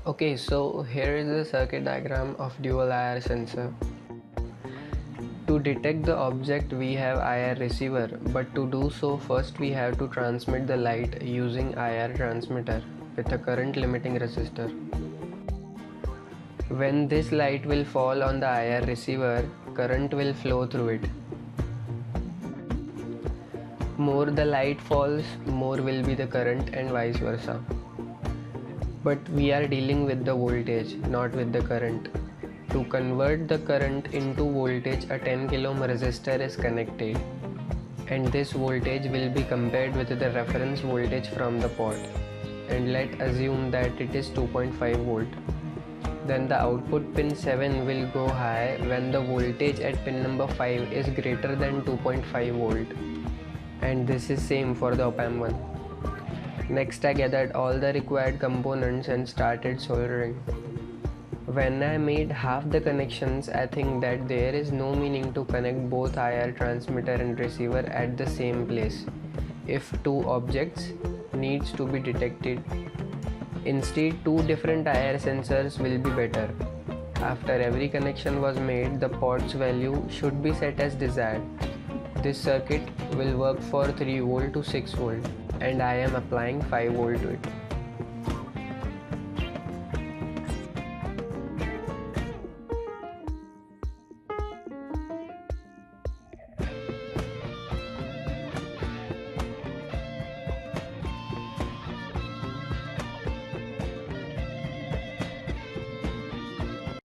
Okay, so here is the circuit diagram of dual IR sensor. To detect the object we have IR receiver, but to do so first we have to transmit the light using IR transmitter with a current limiting resistor. When this light will fall on the IR receiver, current will flow through it. More the light falls, more will be the current and vice versa. But we are dealing with the voltage, not with the current. To convert the current into voltage, a 10 kilo ohm resistor is connected, and this voltage will be compared with the reference voltage from the pot, and let's assume that it is 2.5 volt. Then the output pin 7 will go high when the voltage at pin number 5 is greater than 2.5 volt, and this is same for the op-amp 1. Next I gathered all the required components and started soldering. When I made half the connections, I think that there is no meaning to connect both IR transmitter and receiver at the same place if two objects needs to be detected. Instead, two different IR sensors will be better. After every connection was made, the pot's value should be set as desired. This circuit will work for 3 volt to 6 volt, and I am applying 5 volt to it.